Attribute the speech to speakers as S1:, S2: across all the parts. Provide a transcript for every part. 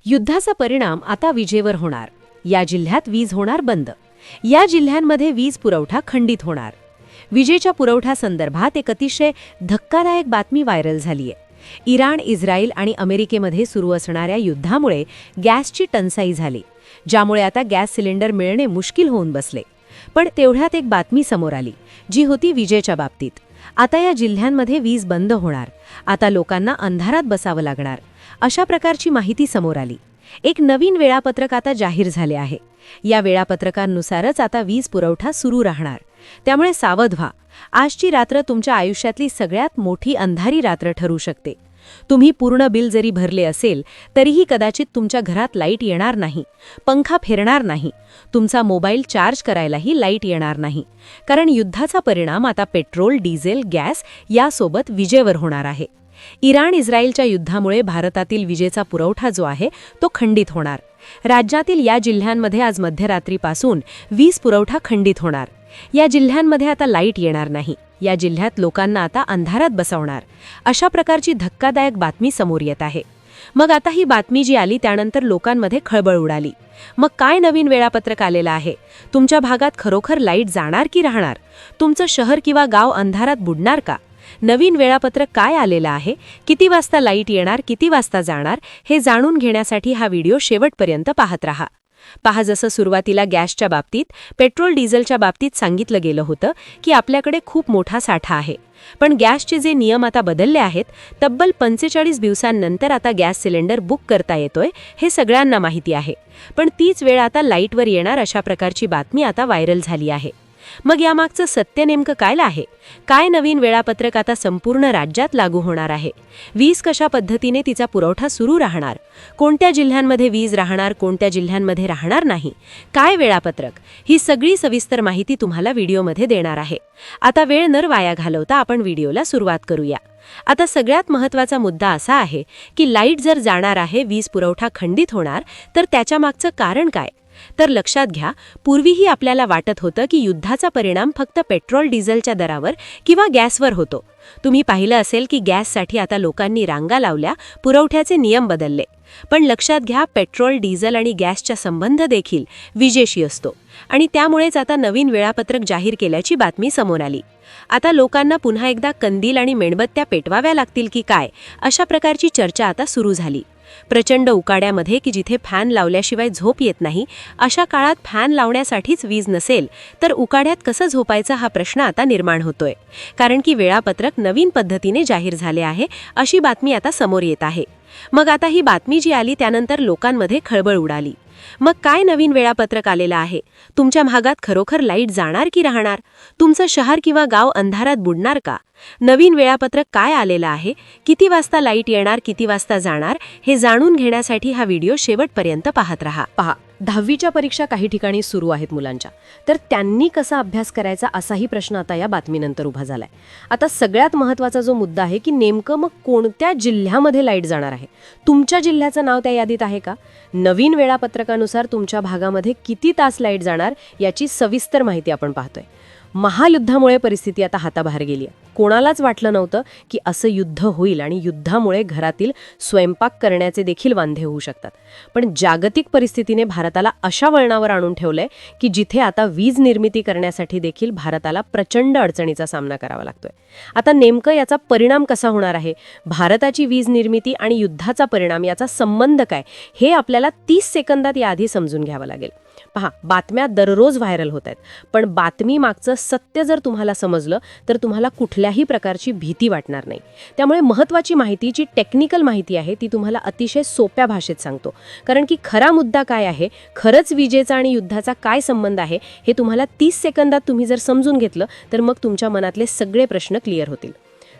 S1: युद्धाचा परिणाम आता विजेवर होणार. या जिल्ह्यात वीज होणार बंद. या जिल्ह्यांमध्ये वीज पुरवठा खंडित होणार. विजेच्या पुरवठ्यासंदर्भात एक अतिशय धक्कादायक बातमी व्हायरल झालीय. इराण, इस्रायल आणि अमेरिकेमध्ये सुरू असणाऱ्या युद्धामुळे गॅसची टंचाई झाली, ज्यामुळे आता गॅस सिलेंडर मिळणे मुश्किल होऊन बसले. पण तेवढ्यात एक बातमी समोर आली, जी होती विजेच्या बाबतीत. आता या जिल्ह्यांमध्ये वीज बंद होणार. आता लोकांना अंधारात बसावं लागणार, अशा प्रकारची माहिती समोर आली. एक नवीन वेळापत्रक आता जाहीर झाले आहे. या वेळापत्रकानुसारच आता वीज पुरवठा सुरू राहणार. त्यामुळे सावध व्हा. आजची रात्र तुमच्या आयुष्यातली सगळ्यात मोठी अंधारी रात्र ठरू शकते. तुम्ही पूर्ण बिल जरी भरले असेल तरीही कदाचित तुमच्या घरात लाईट येणार नाही, पंखा फिरणार नाही, तुमचा मोबाईल चार्ज करायलाही लाईट येणार नाही. कारण युद्धाचा परिणाम आता पेट्रोल, डिझेल, गॅस यासोबत विजेवर होणार आहे. इराण इस्रायलच्या युद्धामुळे भारतातील विजेचा पुरवठा जो आहे तो खंडित होणार. राज्यातील या जिल्ह्यांमध्ये आज मध्यरात्रीपासून वीज पुरवठा खंडित होणार. या जिल्ह्यांमध्ये आता लाईट येणार नाही. या जिल्ह्यात लोकांना आता अंधारात बसवणार. अशा प्रकारची धक्कादायक बातमी समोर येत आहे. मग आता ही बातमी जी आली त्यानंतर लोकांमध्ये खळबळ उडाली. मग काय नवीन वेळापत्रक आलेलं आहे? तुमच्या भागात खरोखर लाईट जाणार की राहणार? तुमचं शहर किंवा गाव अंधारात बुडणार का? नवीन वेळापत्रक काय आलेलं आहे? किती वाजता लाईट येणार, किती वाजता जाणार, हे जाणून घेण्यासाठी हा व्हिडिओ शेवटपर्यंत पाहत राहा. पहा, जसं सुरुवातीला गॅसच्या बाबतीत, पेट्रोल डिझेलच्या बाबतीत सांगितलं गेलं होतं की आपल्याकडे खूप मोठा साठा आहे. पण गॅसचे जे नियम आता बदलले आहेत, तब्बल 45 दिवसांनंतर आता गॅस सिलेंडर बुक करता येतोय, हे सगळ्यांना माहिती आहे. पण तीच वेळ आता लाईटवर येणार अशा प्रकारची बातमी आता व्हायरल झाली आहे. मग यामागचं सत्य नेमकं काय आहे? काय नवीन वेळापत्रक आता संपूर्ण राज्यात लागू होणार आहे? वीज कशा पद्धतीने तिचा पुरवठा सुरू राहणार? कोणत्या जिल्ह्यांमध्ये वीज राहणार, कोणत्या जिल्ह्यांमध्ये राहणार नाही? काय वेळापत्रक? ही सगळी सविस्तर माहिती तुम्हाला व्हिडिओमध्ये देणार आहे. आता वेळ न वाया घालवता आपण व्हिडिओला सुरुवात करूया. आता सगळ्यात महत्त्वाचा मुद्दा असा आहे की लाईट जर जाणार आहे, वीज पुरवठा खंडित होणार, तर त्याच्या मागचं कारण काय? तर लक्षात घ्या, पूर्वीही आपल्याला वाटत होतं की युद्धाचा परिणाम फक्त पेट्रोल डिझेलच्या दरावर किंवा गॅसवर होतो. तुम्ही पाहिलं असेल की गॅससाठी आता लोकांनी रांगा लावल्या, पुरवठ्याचे नियम बदलले. पण लक्षात घ्या, पेट्रोल, डिझेल आणि गॅसचा संबंध देखील विजेशी असतो. आणि त्यामुळेच आता नवीन वेळापत्रक जाहीर केल्याची बातमी समोर आली. आता लोकांना पुन्हा एकदा कंदील आणि मेणबत्त्या पेटवाव्या लागतील की काय, अशा प्रकारची चर्चा आता सुरू झाली. प्रचंड उकाड्यामध्ये की जिथे फॅन लावल्याशिवाय झोप येत नाही, अशा काळात फॅन लावण्यासाठीच वीज नसेल तर उकाड्यात कसं झोपायचं हा प्रश्न आता निर्माण होतोय. कारण की वेळापत्रक नवीन पद्धतीने जाहीर झाले आहे, अशी बातमी आता समोर येत आहे. मग आता ही बातमी जी आली त्यानंतर लोकांमध्ये खळबळ उडाली. मग काय नवीन वेळापत्रक आलेलं आहे? तुमच्या भागात खरोखर लाईट जाणार की राहणार? तुमचं शहर किंवा गाव अंधारात बुडणार का? नवीन वेळापत्रक काय आलेलं आहे? किती वाजता लाईट येणार, किती वाजता जाणार, हे जाणून घेण्यासाठी हा व्हिडिओ शेवटपर्यंत पाहत राहा. पहा, 10वीच्या परीक्षा काही ठिकाणी सुरू आहेत मुलांच्या, तर त्यांनी कसा अभ्यास करायचा असाही प्रश्न आता या बातमीनंतर उभा झालाय. आता सगळ्यात महत्त्वाचा जो मुद्दा आहे की नेमकं मग कोणत्या जिल्ह्यामध्ये लाईट जाणार आहे? तुमच्या जिल्ह्याचं नाव त्या यादीत आहे का? नवीन वेळापत्रकानुसार तुमच्या भागामध्ये किती तास लाईट जाणार याची सविस्तर माहिती आपण पाहतोय. महायुद्धामुळे परिस्थिती आता हाताबाहेर गेली आहे. कोणालाच वाटलं नव्हतं की असं युद्ध होईल आणि युद्धामुळे घरातील स्वयंपाक करण्याचे देखील वांधे होऊ शकतात. पण जागतिक परिस्थितीने भारताला अशा वळणावर आणून ठेवलंय की जिथे आता वीज निर्मिती करण्यासाठी देखील भारताला प्रचंड अडचणीचा सामना करावा लागतोय. आता नेमकं याचा परिणाम कसा होणार आहे? भारताची वीज निर्मिती आणि युद्धाचा परिणाम याचा संबंध काय, हे आपल्याला 30 सेकंदात याआधी समजून घ्यावं लागेल. पहा, बातम्या दररोज व्हायरल होत आहेत, पण बातमी मागचं सत्य जर तुम्हाला समजलं तर तुम्हाला कुठल्याही प्रकारची भीती वाटणार नाही. त्यामुळे महत्त्वाची माहिती, जी टेक्निकल माहिती आहे, ती तुम्हाला अतिशय सोप्या भाषेत सांगतो. कारण की खरा मुद्दा काय आहे, खरंच विजेचा आणि युद्धाचा काय संबंध आहे, हे तुम्हाला 30 सेकंदात तुम्ही जर समजून घेतलं तर मग तुमच्या मनातले सगळे प्रश्न क्लिअर होतील.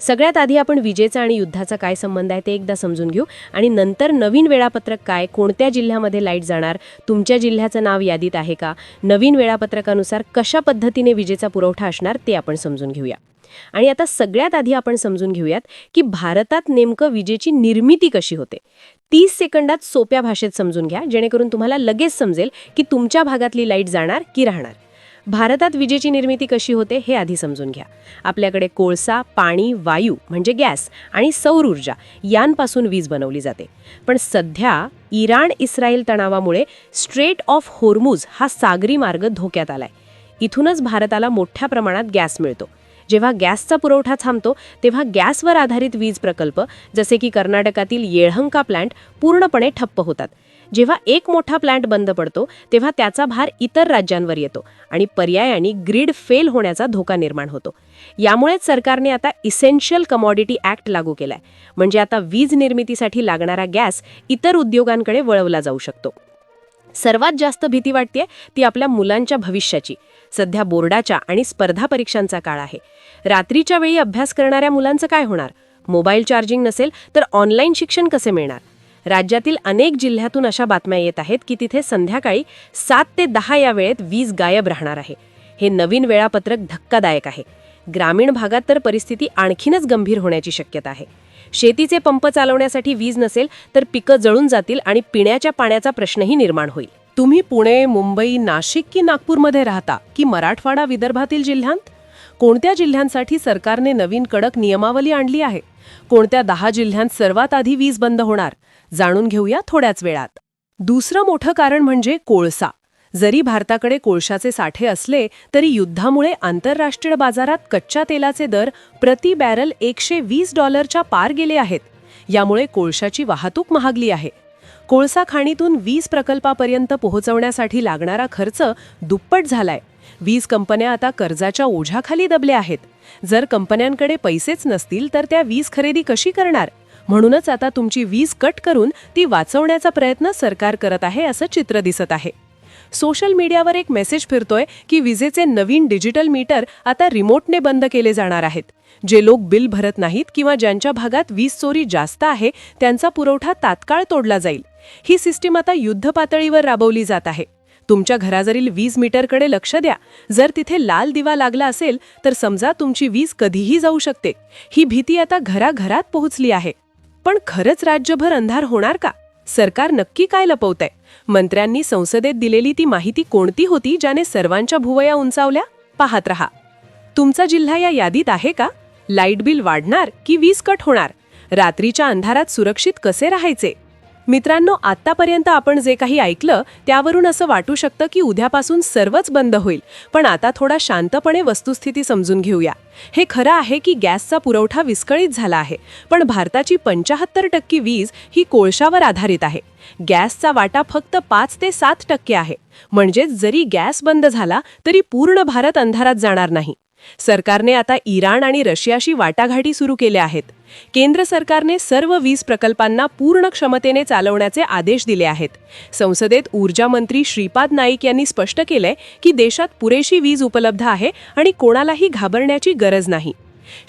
S1: सगळ्यात आधी आपण विजेचा आणि युद्धाचा काय संबंध आहे ते एकदा समजून घेऊ आणि नंतर नवीन वेळापत्रक काय, कोणत्या जिल्ह्यामध्ये लाईट जाणार, तुमच्या जिल्ह्याचं नाव यादीत आहे का, नवीन वेळापत्रकानुसार कशा पद्धतीने विजेचा पुरवठा असणार ते आपण समजून घेऊया. आणि आता सगळ्यात आधी आपण समजून घेऊयात की भारतात नेमकं विजेची निर्मिती कशी होते. 30 सेकंदात सोप्या भाषेत समजून घ्या, जेणेकरून तुम्हाला लगेच समजेल की तुमच्या भागातली लाईट जाणार की राहणार. भारतात विजेची निर्मिती कशी होते हे आधी समजून घ्या. आपल्याकडे कोळसा, पाणी, वायू म्हणजे गॅस आणि सौर ऊर्जा यांपासून वीज बनवली जाते. पण सध्या इराण-इस्रायल तणावामुळे स्ट्रेट ऑफ होर्मुझ हा सागरी मार्ग धोक्यात आलाय. इथूनच भारताला मोठ्या प्रमाणात गॅस मिळतो. जेव्हा गॅसचा पुरवठा थांबतो तेव्हा गॅसवर आधारित वीज प्रकल्प जसे की कर्नाटकातील येळहंका प्लांट पूर्णपणे ठप्प होतात. जेव्हा एक मोठा प्लांट बंद पडतो तेव्हा त्याचा भार इतर राज्यांवर येतो आणि पर्यायाने ग्रीड फेल होण्याचा धोका निर्माण होतो. यामुळेच सरकारने आता इसेन्शियल कमॉडिटी ॲक्ट लागू केलाय. म्हणजे आता वीज निर्मितीसाठी लागणारा गॅस इतर उद्योगांकडे वळवला जाऊ शकतो. सर्वात जास्त भीती वाटतेय ती आपल्या मुलांच्या भविष्याची. सध्या बोर्डाच्या आणि स्पर्धा परीक्षांचा काळ आहे. रात्रीच्या वेळी अभ्यास करणाऱ्या मुलांचं काय होणार? मोबाईल चार्जिंग नसेल तर ऑनलाईन शिक्षण कसे मिळणार? राज्यातील अनेक जिल्ह्यातून अशा बातम्या येत आहेत की तिथे संध्याकाळी 7 ते 10 या वेळेत वीज गायब राहणार आहे. हे नवीन वेळापत्रक धक्कादायक आहे. ग्रामीण भागात तर परिस्थिती आणखीनच गंभीर होण्याची शक्यता आहे. शेतीचे पंप चालवण्यासाठी वीज नसेल तर पिकं जळून जातील आणि पिण्याच्या पाण्याचा प्रश्नही निर्माण होईल. तुम्ही पुणे, मुंबई, नाशिक की नागपूरमध्ये राहता की मराठवाडा, विदर्भातील जिल्ह्यांत? कोणत्या जिल्ह्यांसाठी सरकारने नवीन कडक नियमावली आणली आहे? कोणत्या 10 जिल्ह्यांत सर्वात आधी वीज बंद होणार? जाणून घेऊया थोड्याच वेळात. दुसरं मोठं कारण म्हणजे कोळसा. जरी भारताकडे कोळशाचे साठे असले तरी युद्धामुळे आंतरराष्ट्रीय बाजारात कच्च्या तेलाचे दर प्रति बॅरल $120 पार गेले आहेत. यामुळे कोळशाची वाहतूक महागली आहे. कोळसा खाणीतून वीज प्रकल्पापर्यंत पोहोचवण्यासाठी लागणारा खर्च दुप्पट झालाय. वीज कंपन्या आता कर्जाच्या ओझ्याखाली दबल्या आहेत. जर कंपन्यांकडे पैसेच नसतील तर त्या वीज खरेदी कशी करणार? म्हणूनच आता तुमची वीज कट करून ती वाचवण्याचा प्रयत्न सरकार करत आहे असं चित्र दिसत आहे. सोशल मीडियावर एक मेसेज फिरतोय की विजेचे नवीन डिजिटल मीटर आता रिमोटने बंद केले जाणार आहेत. जे लोक बिल भरत नाहीत किंवा ज्यांच्या भागात वीज चोरी जास्त आहे त्यांचा पुरवठा तात्काळ तोडला जाईल. ही सिस्टीम आता युद्ध पातळीवर राबवली जात आहे. तुमच्या घराजवळील वीज मीटरकडे लक्ष द्या. जर तिथे लाल दिवा लागला असेल तर समजा तुमची वीज कधीही जाऊ शकते. ही भीती आता घराघरात पोहोचली आहे. पण खरंच राज्यभर अंधार होणार का? सरकार नक्की काय लपवतंय? मंत्र्यांनी संसदेत दिलेली ती माहिती कोणती होती ज्याने सर्वांच्या भुवया उंचावल्या? पाहत रहा. तुमचा जिल्हा या यादीत आहे का? लाईट बिल वाढणार की वीज कट होणार? रात्रीच्या अंधारात सुरक्षित कसे राहायचे? मित्रांनो, आतापर्यंत आपण जे काही ऐकलं त्यावरून असं वाटू शकतं की उद्यापासून सर्वच बंद होईल. पण आता थोडा शांतपणे वस्तुस्थिती समजून घेऊया. हे खरं आहे की गॅसचा पुरवठा विस्कळीत झाला आहे, पण भारताची 75% वीज ही कोळशावर आधारित आहे. गॅसचा वाटा फक्त 5 ते 7% आहे. म्हणजे जरी गॅस बंद झाला तरी पूर्ण भारत अंधारात जाणार नाही. सरकारने आता इराण आणि रशियाशी वाटाघाटी सुरू केल्या आहेत. केंद्र सरकारने सर्व वीज प्रकल्पांना पूर्ण क्षमतेने चालवण्याचे आदेश दिले आहेत. संसदेत ऊर्जा मंत्री श्रीपाद नाईक यांनी स्पष्ट केलंय की देशात पुरेशी वीज उपलब्ध आहे आणि कोणालाही घाबरण्याची गरज नाही.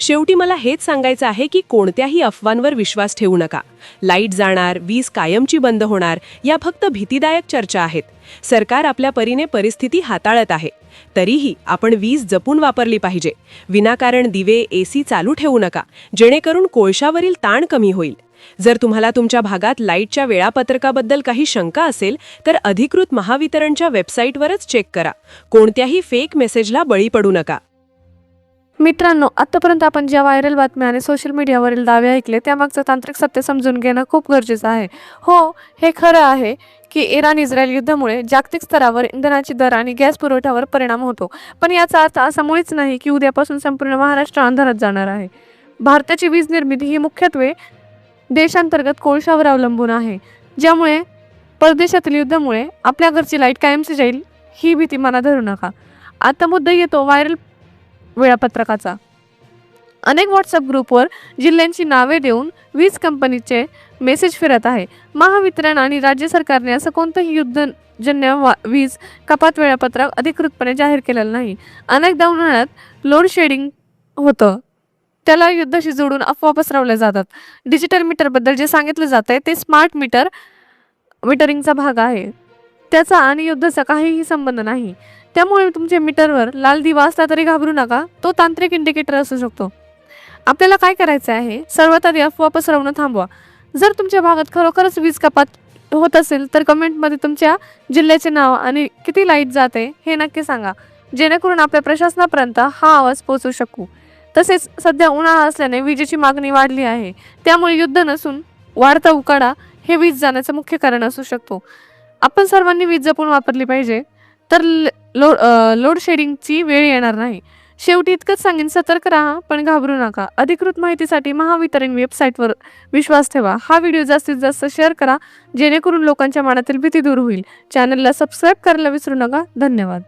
S1: शेवटी मला हेच सांगायचं आहे की कोणत्याही अफवांवर विश्वास ठेवू नका. लाईट जाणार, वीज कायमची बंद होणार या फक्त भीतीदायक चर्चा आहेत. सरकार आपल्या परीने परिस्थिती हाताळत आहे. तरीही आपण वीज जपून वापरली पाहिजे. विनाकारण दिवे, एसी चालू ठेवू नका, जेणेकरून कोळशावरील ताण कमी होईल. जर तुम्हाला तुमच्या भागात लाईटच्या वेळापत्रकाबद्दल काही शंका असेल तर अधिकृत महावितरणच्या वेबसाईटवरच चेक करा. कोणत्याही फेक मेसेजला बळी पडू नका.
S2: मित्रांनो, आतापर्यंत आपण ज्या व्हायरल बातम्या आणि सोशल मीडियावरील दावे ऐकले त्यामागचं तांत्रिक सत्य समजून घेणं खूप गरजेचं आहे. हो, हे खरं आहे की इराण-इस्रायल युद्धामुळे जागतिक स्तरावर इंधनाची दर आणि गॅस पुरवठ्यावर परिणाम होतो. पण याचा अर्थ असा मुळीच नाही की उद्यापासून संपूर्ण महाराष्ट्र अंधारात जाणार आहे. भारताची वीज निर्मिती ही मुख्यत्वे देशांतर्गत कोळशावर अवलंबून आहे, ज्यामुळे परदेशातील युद्धामुळे आपल्या घरची लाईट कायमची जाईल ही भीती मनात धरू नका. आता मुद्दा येतो व्हायरल वेळापत्रकाचा. अनेक व्हॉट्सअप ग्रुपवर जिल्ह्यांची नावे देऊन वीज कंपनीचे मेसेज फिरत आहे. महावितरण आणि राज्य सरकारने असं कोणतंही युद्धजन्य वीज कपात वेळापत्रक अधिकृतपणे जाहीर केलेलं नाही. अनेकदा उन्हाळ्यात लोड शेडिंग होतं, त्याला युद्धाशी जोडून अफवा पसरवल्या जातात. डिजिटल मीटरबद्दल जे सांगितलं जात आहे ते स्मार्ट मीटरिंगचा भाग आहे. त्याचा आणि युद्धाचा काहीही संबंध नाही. त्यामुळे तुमच्या मीटरवर लाल दिवा असला तरी घाबरू नका, तो तांत्रिक इंडिकेटर असू शकतो. आपल्याला काय करायचं आहे? सर्वात आधी अफवा पसरवणं थांबवा. जर तुमच्या भागात खरोखरच वीज कपात होत असेल तर कमेंटमध्ये तुमच्या जिल्ह्याचे नाव आणि किती लाईट जाते हे नक्की सांगा. जेणेकरून आपल्या प्रशासनापर्यंत हा आवाज पोहोचू शकू. तसेच सध्या उन्हाळा असल्याने विजेची मागणी वाढली आहे, त्यामुळे युद्ध नसून वाढता उकाडा हे वीज जाण्याचं मुख्य कारण असू शकतो. आपण सर्वांनी वीज जपून वापरली पाहिजे, तर लोड शेडिंगची वेळ येणार नाही. शेवटी इतकंच सांगेन, सतर्क राहा पण घाबरू नका. अधिकृत माहितीसाठी महावितरण वेबसाईटवर विश्वास ठेवा. हा व्हिडिओ जास्तीत जास्त शेअर करा, जेणेकरून लोकांच्या मनातील भीती दूर होईल. चॅनलला सबस्क्राईब करायला विसरू नका. धन्यवाद.